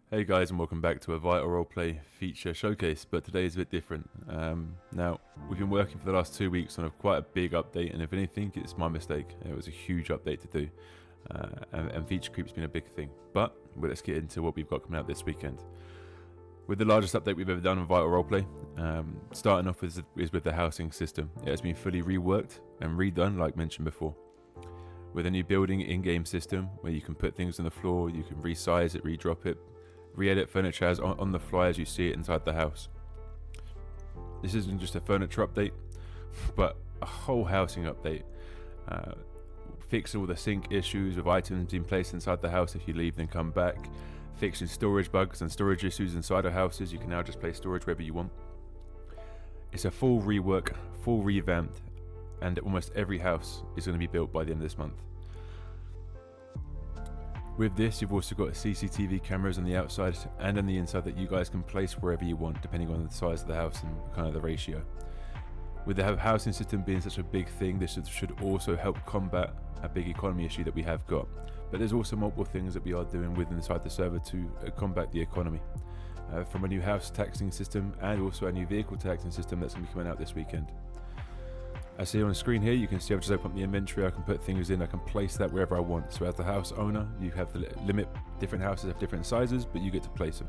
Hey guys, and welcome back to a Vital Roleplay feature showcase, but today is a bit different. Now, we've been working for the last 2 weeks on quite a big update, and if anything, it's my mistake. It was a huge update to do, and feature creep's been a big thing. But let's get into what we've got coming out this weekend. With the largest update we've ever done on Vital Roleplay, starting off is with the housing system. It has been fully reworked and redone, like mentioned before. With a new building in-game system, where you can put things on the floor, you can resize it, redrop it, re-edit furniture as on the fly as you see it inside the house. This isn't just a furniture update, but a whole housing update. Fix all the sync issues with items being placed inside the house if you leave then come back. Fixing storage bugs and storage issues inside of houses. You can now just place storage wherever you want. It's a full rework, full revamped, and almost every house is going to be built by the end of this month. With this, you've also got CCTV cameras on the outside and on the inside that you guys can place wherever you want, depending on the size of the house and kind of the ratio. With the housing system being such a big thing, this should also help combat a big economy issue that we have got. But there's also multiple things that we are doing inside the server to combat the economy. From a new house taxing system and also a new vehicle taxing system that's going to be coming out this weekend. As see on the screen here, you can see I've just opened up the inventory. I can put things in, I can place that wherever I want. So as the house owner, you have the limit. Different houses have different sizes, but you get to place them.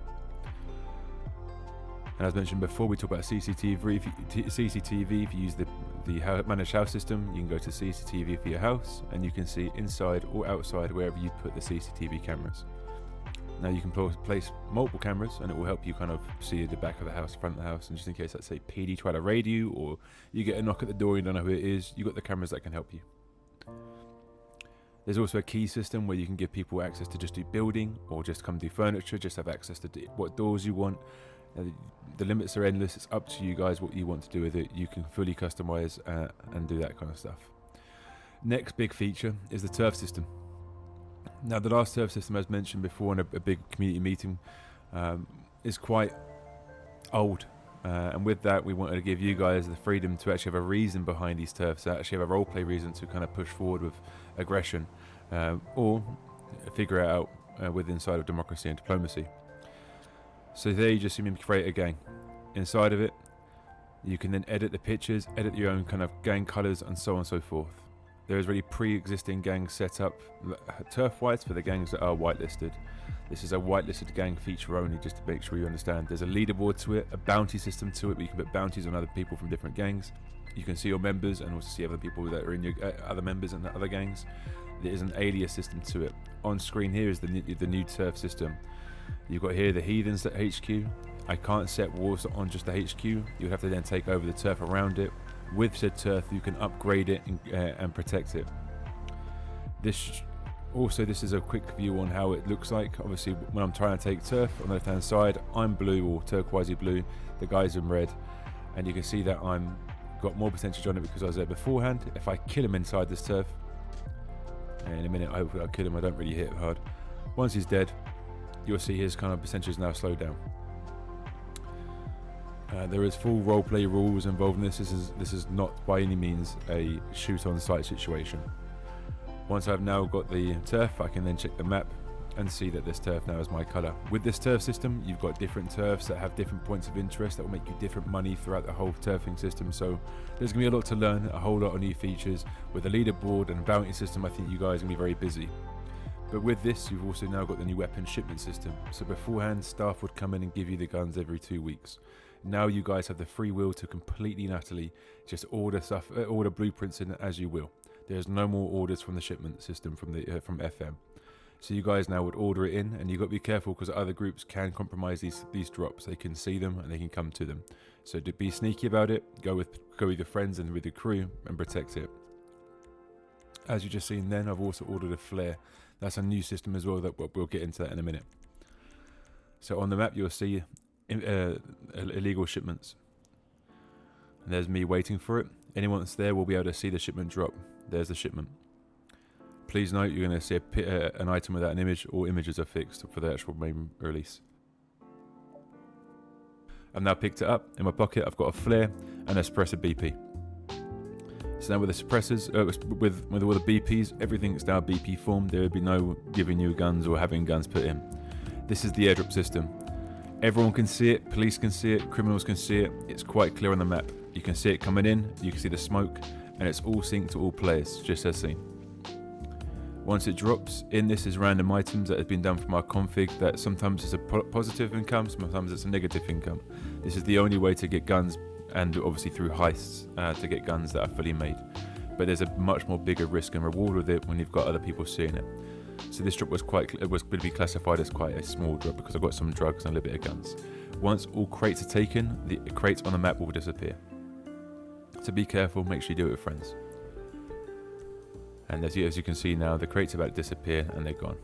And as mentioned before, we talk about CCTV. If you use the managed house system, you can go to CCTV for your house, and you can see inside or outside wherever you put the CCTV cameras. Now you can place multiple cameras, and it will help you kind of see the back of the house, front of the house, and just in case, let's say, PD try to raid you, or you get a knock at the door and you don't know who it is, you've got the cameras that can help you. There's also a key system where you can give people access to just do building, or just come do furniture, just have access to what doors you want. The limits are endless, it's up to you guys what you want to do with it. You can fully customize and do that kind of stuff. Next big feature is the turf system. Now, the last turf system, as mentioned before in a big community meeting, is quite old. And with that, we wanted to give you guys the freedom to actually have a reason behind these turfs, to actually have a roleplay reason to kind of push forward with aggression, or figure it out with inside of democracy and diplomacy. So there you just see me create a gang. Inside of it, you can then edit the pictures, edit your own kind of gang colours, and so on and so forth. There is already pre-existing gangs set up turf-wise for the gangs that are whitelisted. This is a whitelisted gang feature only, just to make sure you understand. There's a leaderboard to it, a bounty system to it, where you can put bounties on other people from different gangs. You can see your members and also see other people that are in your other members and other gangs. There is an alias system to it. On screen here is the new turf system. You've got here the heathens at HQ. I can't set wars on just the HQ. You have to then take over the turf around it. With said turf, you can upgrade it and protect it. This is a quick view on how it looks like. Obviously, when I'm trying to take turf on the left hand side, I'm blue or turquoisey blue. The guy's in red, and you can see that I'm got more percentage on it because I was there beforehand. If I kill him inside this turf, and in a minute hopefully I'll kill him. I don't really hit him hard. Once he's dead, you'll see his kind of percentage now slow down. There is full roleplay rules involved in this. This is not by any means a shoot on sight situation. Once I've now got the turf, I can then check the map and see that this turf now is my colour. With this turf system, you've got different turfs that have different points of interest that will make you different money throughout the whole turfing system. So there's going to be a lot to learn, a whole lot of new features. With a leaderboard and a bounty system, I think you guys are going to be very busy. But with this, you've also now got the new weapon shipment system. So beforehand, staff would come in and give you the guns every 2 weeks. Now you guys have the free will to completely and utterly just order blueprints in as you will. There's no more orders from the shipment system from FM. So you guys now would order it in, and you've got to be careful because other groups can compromise these drops. They can see them and they can come to them. So to be sneaky about it, go with your friends and with your crew and protect it. As you just seen then, I've also ordered a flare. That's a new system as well that we'll get into that in a minute. So on the map you'll see illegal shipments. And there's me waiting for it. Anyone that's there will be able to see the shipment drop. There's the shipment. Please note you're going to see an item without an image. All images are fixed for the actual main release. I've now picked it up. In my pocket I've got a flare and a suppressor BP. So now with the suppressors, with all the BPs, everything's now BP formed. There would be no giving you guns or having guns put in. This is the airdrop system. Everyone can see it, police can see it, criminals can see it. It's quite clear on the map. You can see it coming in, you can see the smoke, and it's all synced to all players, just as seen. Once it drops, in this is random items that have been done from our config that sometimes it's a positive income, sometimes it's a negative income. This is the only way to get guns, and obviously through heists to get guns that are fully made. But there's a much more bigger risk and reward with it when you've got other people seeing it. So this drop was going to be classified as quite a small drop because I've got some drugs and a little bit of guns. Once all crates are taken, the crates on the map will disappear. So be careful, make sure you do it with friends. And as you can see now, the crates are about to disappear and they're gone.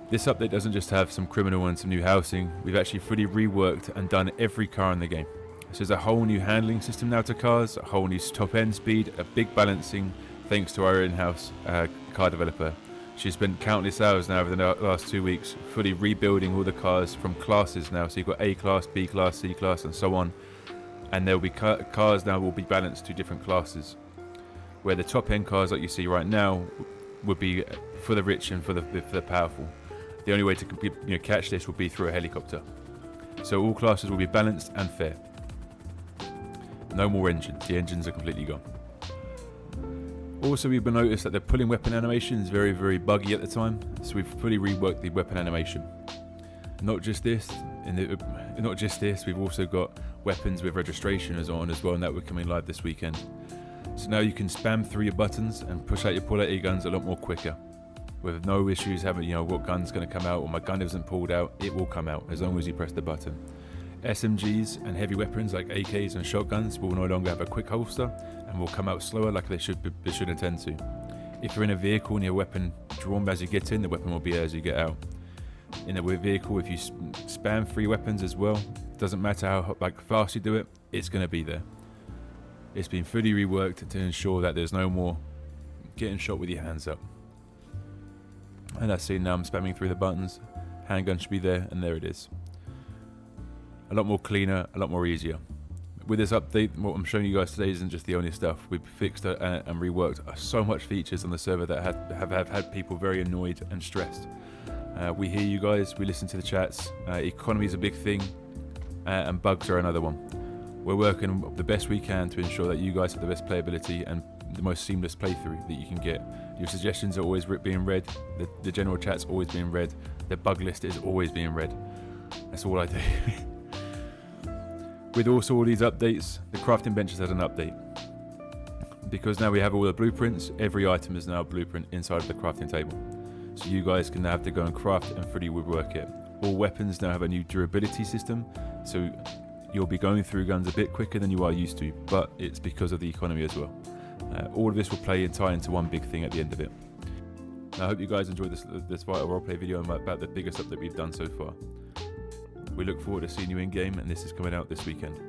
This update doesn't just have some criminal and some new housing, we've actually fully reworked and done every car in the game. So there's a whole new handling system now to cars, a whole new top end speed, a big balancing, thanks to our in-house car developer. She's spent countless hours now over the last 2 weeks fully rebuilding all the cars from classes now. So you've got A class, B class, C class and so on. And there will be cars now will be balanced to different classes. Where the top end cars like you see right now would be for the rich and for the powerful. The only way to catch this will be through a helicopter. So all classes will be balanced and fair. No more engines. The engines are completely gone. Also, we've noticed that the pulling weapon animation is very, very buggy at the time, so we've fully reworked the weapon animation. Not just this, we've also got weapons with registration on as well, and that will be coming live this weekend. So now you can spam through your buttons and pull out your guns a lot more quicker, with no issues having what gun's going to come out or my gun isn't pulled out. It will come out as long as you press the button. SMGs and heavy weapons like AKs and shotguns will no longer have a quick holster and will come out slower like they should intend to. If you're in a vehicle and your weapon drawn as you get in, the weapon will be there as you get out. In a vehicle, if you spam 3 weapons as well, doesn't matter how fast you do it, it's going to be there. It's been fully reworked to ensure that there's no more getting shot with your hands up. And that's seen now I'm spamming through the buttons, handgun should be there, and there it is. A lot more cleaner, a lot more easier. With this update, what I'm showing you guys today isn't just the only stuff. We've fixed and reworked so much features on the server that have had people very annoyed and stressed. We hear you guys, we listen to the chats. Economy is a big thing, and bugs are another one. We're working the best we can to ensure that you guys have the best playability and the most seamless playthrough that you can get. Your suggestions are always being read, the general chat's always being read, the bug list is always being read. That's all I do. With also all these updates, the crafting bench has had an update. Because now we have all the blueprints, every item is now a blueprint inside of the crafting table. So you guys can now have to go and craft and fully woodwork it. All weapons now have a new durability system, so you'll be going through guns a bit quicker than you are used to, but it's because of the economy as well. All of this will play and tie into one big thing at the end of it. I hope you guys enjoyed this Vital Roleplay video about the biggest update we've done so far. We look forward to seeing you in game, and this is coming out this weekend.